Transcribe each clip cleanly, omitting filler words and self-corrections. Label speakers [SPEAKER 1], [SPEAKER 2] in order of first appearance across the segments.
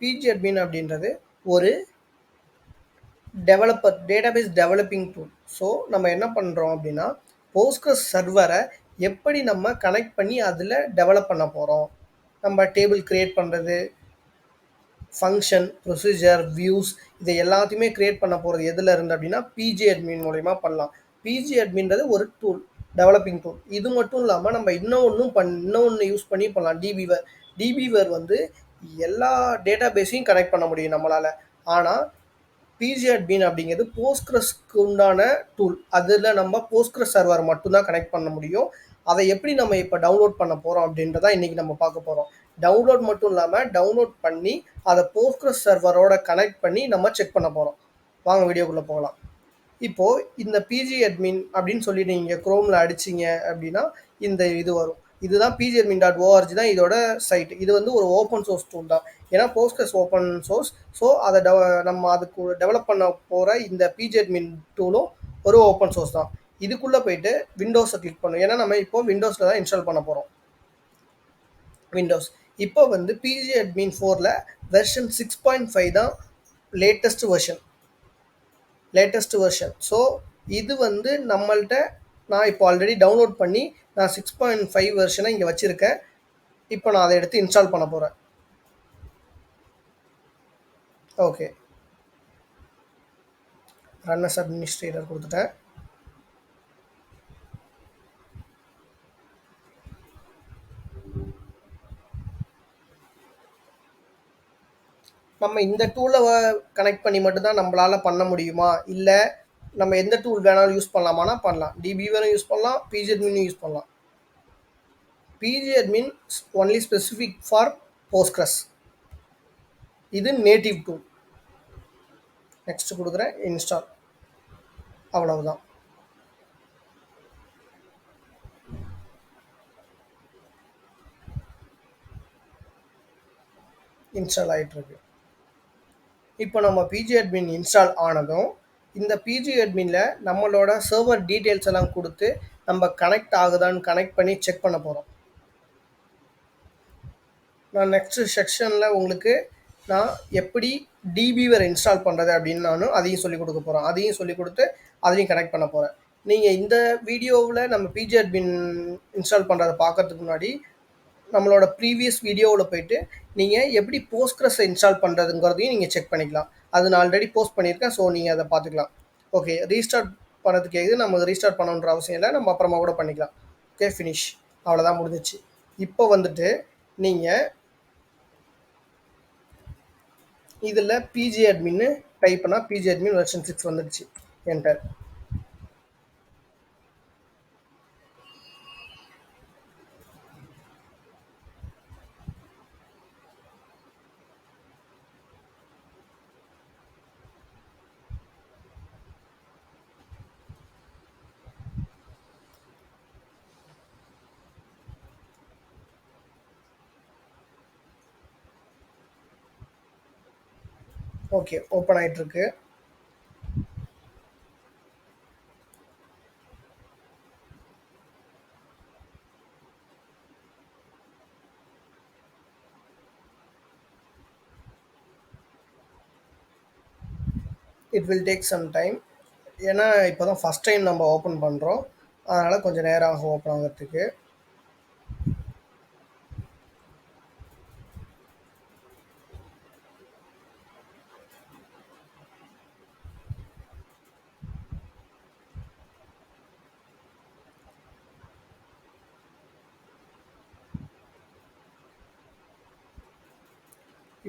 [SPEAKER 1] pgAdmin அப்படின்றது ஒரு developer database developing tool. So நம்ம என்ன பண்ணுறோம் அப்படின்னா போஸ்ட்கிரஸ் சர்வரை எப்படி நம்ம கனெக்ட் பண்ணி அதில் டெவலப் பண்ண போகிறோம், நம்ம டேபிள் க்ரியேட் பண்ணுறது, ஃபங்க்ஷன், ப்ரொசீஜர், வியூஸ் இது எல்லாத்தையுமே க்ரியேட் பண்ண போகிறது எதில் இருந்து அப்படின்னா pgAdmin மூலயமா பண்ணலாம். pgAdminன்றது ஒரு டூல், டெவலப்பிங் டூல். இது மட்டும் இல்லாமல் நம்ம இன்னொன்று யூஸ் பண்ணி பண்ணலாம். டிபிவர் வந்து எல்லா டேட்டாபேஸையும் கனெக்ட் பண்ண முடியும் நம்மளால். ஆனால் pgAdmin அப்படிங்கிறது போஸ்ட்கிரஸ்க்கு உண்டான டூல். அதில் நம்ம போஸ்ட்கிரஸ் சர்வர் மட்டும்தான் கனெக்ட் பண்ண முடியும். அதை எப்படி நம்ம இப்போ டவுன்லோட் பண்ண போகிறோம் அப்படின்றத இன்றைக்கி நம்ம பார்க்க போகிறோம். டவுன்லோட் மட்டும் இல்லாமல் டவுன்லோட் பண்ணி அதை போஸ்ட்கிரஸ் சர்வரோட கனெக்ட் பண்ணி நம்ம செக் பண்ண போகிறோம். வாங்க வீடியோக்குள்ளே போகலாம். இப்போது இந்த pgAdmin அப்படின்னு சொல்லிட்டு நீங்கள் குரோமில் அடிச்சிங்க அப்படின்னா இந்த இது வரும். இதுதான் pgAdmin.org தான் இதோட சைட். இது வந்து ஒரு ஓப்பன் சோர்ஸ் டூல் தான். ஏன்னா போஸ்ட்கிரஸ் ஓப்பன் சோர்ஸ். ஸோ அதை நம்ம அதுக்கு டெவலப் பண்ண போகிற இந்த pgAdmin டூலும் ஒரு ஓப்பன் சோர்ஸ் தான். இதுக்குள்ளே போயிட்டு விண்டோஸை கிளிக் பண்ணும். ஏன்னா நம்ம இப்போ விண்டோஸில் தான் இன்ஸ்டால் பண்ண போகிறோம். விண்டோஸ் இப்போ வந்து pgAdmin 4ல் வெர்ஷன் 6.5 தான் லேட்டஸ்ட் வெர்ஷன். ஸோ இது வந்து நம்மள்கிட்ட நான் இப்போ ஆல்ரெடி டவுன்லோட் பண்ணி நான் 6.5 வெர்ஷனை இங்கே வச்சுருக்கேன். இப்போ நான் அதை எடுத்து இன்ஸ்டால் பண்ண போகிறேன். ஓகே, ரன் அஸ் அட்மினிஸ்ட்ரேட்டர் கொடுத்துட்டேன். நம்ம இந்த டூலை கனெக்ட் பண்ணி மட்டும்தான் நம்மளால் பண்ண முடியுமா, இல்லை நம்ம எந்த டூல் வேணாலும் யூஸ் பண்ணலாமானா பண்ணலாம். டிபிவரும் யூஸ் பண்ணலாம், pgAdmin யூஸ் பண்ணலாம். pgAdmin only specific for Postgres. இது நேட்டிவ் டூல். நெக்ஸ்ட் கொடுக்குறேன், இன்ஸ்டால். அவ்வளவுதான். இன்ஸ்டால் ஆகிட்டுருக்கு. இப்போ நம்ம pgAdmin இன்ஸ்டால் ஆனதும் இந்த pgAdminல் நம்மளோட சர்வர் டீட்டெயில்ஸ் எல்லாம் கொடுத்து நம்ம கனெக்ட் ஆகுதான்னு கனெக்ட் பண்ணி செக் பண்ண போகிறோம். நான் நெக்ஸ்ட் செக்ஷனில் உங்களுக்கு நான் எப்படி டிபிவர் இன்ஸ்டால் பண்ணுறது அப்படின்னு அதையும் சொல்லிக் கொடுக்க போகிறோம். அதையும் சொல்லிக் கொடுத்து அதையும் கனெக்ட் பண்ண போகிறேன். நீங்கள் இந்த வீடியோவில் நம்ம pgAdmin இன்ஸ்டால் பண்ணுறதை பார்க்கறதுக்கு முன்னாடி நம்மளோட ப்ரீவியஸ் வீடியோவில் போயிட்டு நீங்கள் எப்படி போஸ்ட்கிரஸை இன்ஸ்டால் பண்ணுறதுங்கிறதையும் நீங்கள் செக் பண்ணிக்கலாம். அது நான் ஆல்ரெடி போஸ்ட் பண்ணியிருக்கேன். ஸோ நீங்கள் அதை பார்த்துக்கலாம். ஓகே, ரீஸ்டார்ட் பண்ணுறதுக்கு எது நம்ம ரீஸ்டார்ட் பண்ணணுன்ற அவசியம் இல்லை, நம்ம அப்புறமா கூட பண்ணிக்கலாம். Okay, finish. அவ்வளோதான், முடிஞ்சிச்சு. இப்போ வந்துட்டு நீங்கள் இதில் pgAdmin டைப் பண்ணால் pgAdmin வெர்ஷன் 6 வந்துடுச்சு. என்டர். ஓகே, ஓப்பன் ஆகிட்டுருக்கு. It will take some time. ஏன்னா இப்போ தான் ஃபஸ்ட் டைம் நம்ம ஓப்பன் பண்ணுறோம், அதனால் கொஞ்சம் நேரம் ஆகும் ஓப்பன் ஆகிறதுக்கு.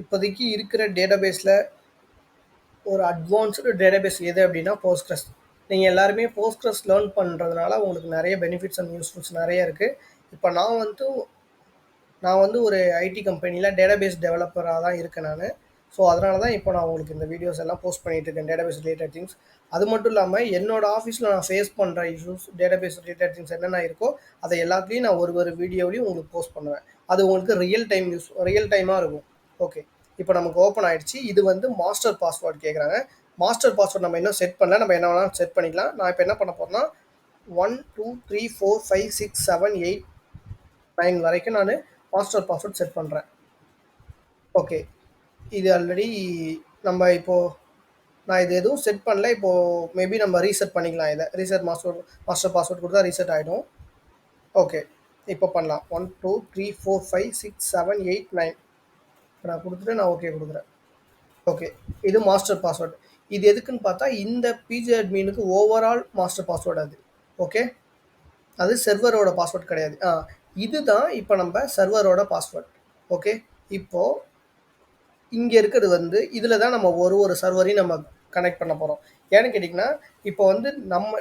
[SPEAKER 1] இப்போதைக்கு இருக்கிற டேட்டாபேஸில் ஒரு அட்வான்ஸ்டு டேட்டாபேஸ் எது அப்படின்னா போஸ்ட்கிரஸ். நீங்கள் எல்லாருமே போஸ்ட்கிரஸ் லேர்ன் பண்ணுறதுனால உங்களுக்கு நிறைய பெனிஃபிட்ஸ் அண்ட் யூஸ்ஃபுல்ஸ் நிறைய இருக்குது. இப்போ நான் வந்து ஒரு ஐடி கம்பெனியில் டேட்டாபேஸ் டெவலப்பராக தான் இருக்கேன் நான். ஸோ அதனால தான் இப்போ நான் உங்களுக்கு இந்த வீடியோஸ் எல்லாம் போஸ்ட் பண்ணிகிட்டு இருக்கேன், டேட்டாபேஸ் ரிலேட்டட் திங்ஸ். அது மட்டும் இல்லாமல் என்னோடய ஆஃபீஸில் நான் ஃபேஸ் பண்ணுற இஷ்யூஸ், டேட்டாபேஸ் ரிலேட்டட் திங்ஸ் என்னென்ன இருக்கோ அதை எல்லாத்துலேயும் நான் ஒரு வீடியோலையும் உங்களுக்கு போஸ்ட் பண்ணுவேன். அது உங்களுக்கு ரியல் டைமாக இருக்கும். ஓகே, இப்போ நமக்கு ஓப்பன் ஆகிடுச்சு. இது வந்து மாஸ்டர் பாஸ்வேர்டு கேட்குறாங்க. மாஸ்டர் பாஸ்வேர்டு நம்ம இன்னும் செட் பண்ணல, நம்ம என்ன வேணாலும் செட் பண்ணிக்கலாம். நான் இப்போ என்ன பண்ண போகிறேன்னா 1 2 3 4 5 6 7 8 9 வரைக்கும் நான் மாஸ்டர் பாஸ்வேர்ட் செட் பண்ணுறேன். ஓகே, இது ஆல்ரெடி நம்ம இப்போது நான் இது எதுவும் செட் பண்ணல. இப்போது மேபி நம்ம ரீசெட் பண்ணிக்கலாம். இதை ரீசெட் மாஸ்டர் பாஸ்வேர்ட் கொடுத்தா ரீசெட் ஆகிடும். ஓகே, இப்போ பண்ணலாம். 1 2 3 4 5 6 7 8 9 நான் கொடுத்துட்டு நான் ஓகே கொடுக்குறேன். ஓகே, இது மாஸ்டர் பாஸ்வேர்டு. இது எதுக்குன்னு பார்த்தா இந்த pgAdminக்கு ஓவரால் மாஸ்டர் பாஸ்வேர்டு அது. ஓகே, அது சர்வரோட பாஸ்வேர்ட் கிடையாது. இதுதான் இப்போ நம்ம சர்வரோட பாஸ்வேர்ட். ஓகே, இப்போது இங்கே இருக்கிறது வந்து இதில் தான் நம்ம ஒரு சர்வரையும் நம்ம கனெக்ட் பண்ண போகிறோம். ஏன்னு கேட்டிங்கன்னா, இப்போ வந்து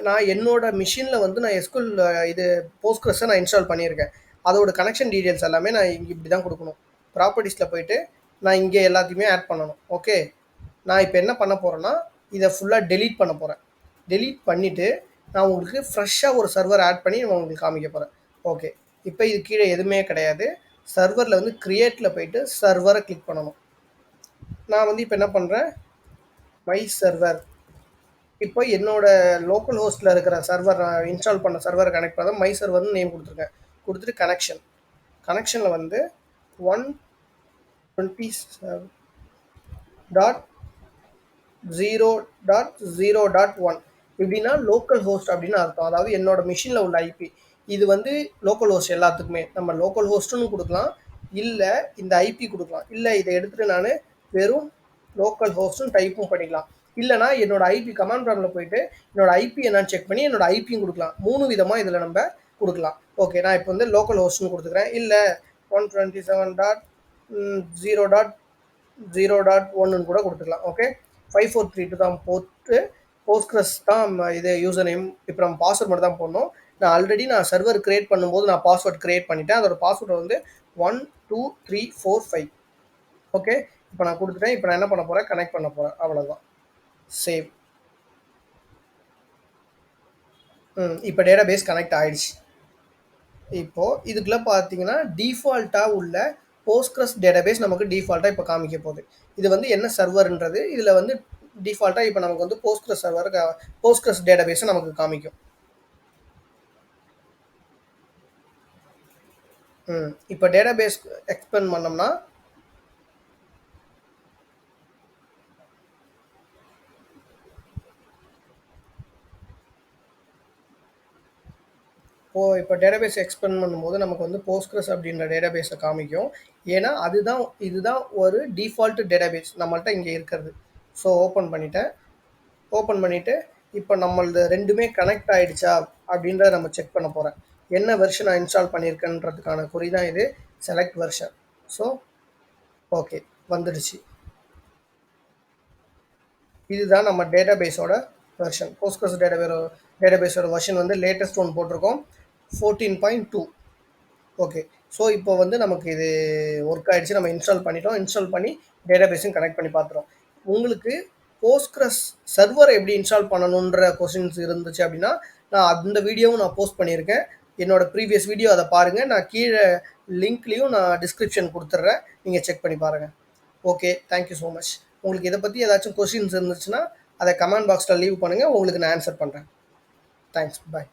[SPEAKER 1] நான் என்னோட மிஷினில் வந்து நான் எஸ்குல் இது போஸ்ட்கிரஸை நான் இன்ஸ்டால் பண்ணியிருக்கேன். அதோட கனெக்ஷன் டீட்டெயில்ஸ் எல்லாமே நான் இங்கே இப்படி தான் கொடுக்கணும். ப்ராப்பர்ட்டிஸில் போயிட்டு நான் இங்கே எல்லாத்தையுமே ஆட் பண்ணணும். ஓகே, நான் இப்போ என்ன பண்ண போகிறேன்னா, இதை ஃபுல்லாக டெலீட் பண்ண போகிறேன். டெலீட் பண்ணிவிட்டு நான் உங்களுக்கு ஃப்ரெஷ்ஷாக ஒரு சர்வர் ஆட் பண்ணி நான் உங்களுக்கு காமிக்க போகிறேன். ஓகே, இப்போ இது கீழே எதுவுமே கிடையாது. சர்வரில் வந்து க்ரியேட்டில் போயிட்டு சர்வரை கிளிக் பண்ணணும். நான் வந்து இப்போ என்ன பண்ணுறேன், மை சர்வர். இப்போ என்னோட லோக்கல் ஹோஸ்ட்டில் இருக்கிற சர்வர் நான் இன்ஸ்டால் பண்ண சர்வரை கனெக்ட் பண்ண மை சர்வர்னு நேம் கொடுத்துருக்கேன். கொடுத்துட்டு கனெக்ஷனில் வந்து 127.0.0.1 இப்படின்னா லோக்கல் ஹோஸ்ட் அப்படின்னு அர்த்தம். அதாவது என்னோட மிஷினில் உள்ள ஐபி. இது வந்து லோக்கல் ஹோஸ்ட் எல்லாத்துக்குமே நம்ம லோக்கல் ஹோஸ்ட்டுன்னு கொடுக்கலாம், இல்லை இந்த ஐபி கொடுக்கலாம், இல்லை இதை எடுத்துகிட்டு நான் வெறும் லோக்கல் ஹோஸ்ட்டும் டைப்பும் பண்ணிக்கலாம். இல்லைனா என்னோட ஐபி கமாண்ட் ப்ராம்ப்டில் போயிட்டு என்னோட ஐபி என்னன்னு செக் பண்ணி என்னோட ஐபியும் கொடுக்கலாம். 3 விதமாக இதில் நம்ம கொடுக்கலாம். ஓகே, நான் இப்போ வந்து லோக்கல் ஹோஸ்ட்னு கொடுத்துக்கிறேன். இல்லை 127.0.0.1 கூட கொடுத்துக்கலாம். ஓகே, 5432 தான் போட்டு போஸ்ட்கிரஸ் தான் இது யூசர் நேம். இப்போ நம்ம பாஸ்வேர்ட் மட்டும் தான் போடணும். நான் சர்வர் கிரியேட் பண்ணும்போது நான் பாஸ்வேர்ட் கிரியேட் பண்ணிட்டேன். அதோட பாஸ்வேர்டு வந்து 1 2 3 4 5. ஓகே, இப்போ நான் கொடுத்துட்டேன். இப்போ நான் என்ன பண்ண போகிறேன், கனெக்ட் பண்ண போகிறேன். அவ்வளோதான். சேவ். இப்போ டேட்டாபேஸ் கனெக்ட் ஆகிடுச்சு. இப்போது இதுக்குள்ளே பார்த்தீங்கன்னா டிஃபால்ட்டாக உள்ள போஸ்ட்கிரஸ் டேட்டாபேஸ் நமக்கு டிஃபால்ட்டாக இப்போ காமிக்க போகுது. இது வந்து என்ன சர்வர்ன்றது இதில் வந்து டிஃபால்ட்டாக இப்போ நமக்கு வந்து போஸ்ட்கிரஸ் டேட்டாபேஸை நமக்கு காமிக்கும். இப்போ டேட்டாபேஸ் எக்ஸ்பேண்ட் பண்ணோம்னா இப்போ டேட்டாபேஸ் எக்ஸ்பேண்ட் பண்ணும்போது நமக்கு வந்து போஸ்ட்கிரஸ் அப்படின்ற டேட்டாபேஸை காமிக்கும். ஏன்னா இதுதான் ஒரு டிஃபால்ட் டேட்டாபேஸ் நம்மள்ட்ட இங்கே இருக்கிறது. ஸோ ஓப்பன் பண்ணிவிட்டு இப்போ நம்மளது ரெண்டுமே கனெக்ட் ஆகிடுச்சா அப்படின்றத நம்ம செக் பண்ண போகிறேன். என்ன வெர்ஷன் நான் இன்ஸ்டால் பண்ணியிருக்கேன்றதுக்கான குறி தான் இது, செலக்ட் வெர்ஷன். ஸோ ஓகே, வந்துடுச்சு. இதுதான் நம்ம டேட்டாபேஸோட வெர்ஷன். போஸ்ட்கிரஸ் டேட்டாபேஸோட வெர்ஷன் வந்து லேட்டஸ்ட் ஒன் போட்டிருக்கோம், 14.2. ஓகே, ஸோ இப்போ வந்து நமக்கு இது ஒர்க் ஆகிடுச்சு. நம்ம இன்ஸ்டால் பண்ணிட்டோம். இன்ஸ்டால் பண்ணி டேட்டாபேஸையும் கனெக்ட் பண்ணி பார்த்துட்டோம். உங்களுக்கு போஸ்ட்கிரஸ் சர்வர் எப்படி இன்ஸ்டால் பண்ணணுன்ற கொஸ்டின்ஸ் இருந்துச்சு அப்படின்னா நான் அந்த வீடியோவும் நான் போஸ்ட் பண்ணியிருக்கேன். என்னோட ப்ரீவியஸ் வீடியோ அதை பாருங்கள். நான் கீழே லிங்க்லேயும் நான் டிஸ்கிரிப்ஷன் கொடுத்துட்றேன், நீங்கள் செக் பண்ணி பாருங்கள். Okay, thank you so much. உங்களுக்கு இதை பற்றி ஏதாச்சும் கொஸ்டின்ஸ் இருந்துச்சுன்னா அதை கமெண்ட் பாக்ஸில் லீவ் பண்ணுங்கள், உங்களுக்கு நான் ஆன்சர் பண்ணுறேன். தேங்க்ஸ், பாய்.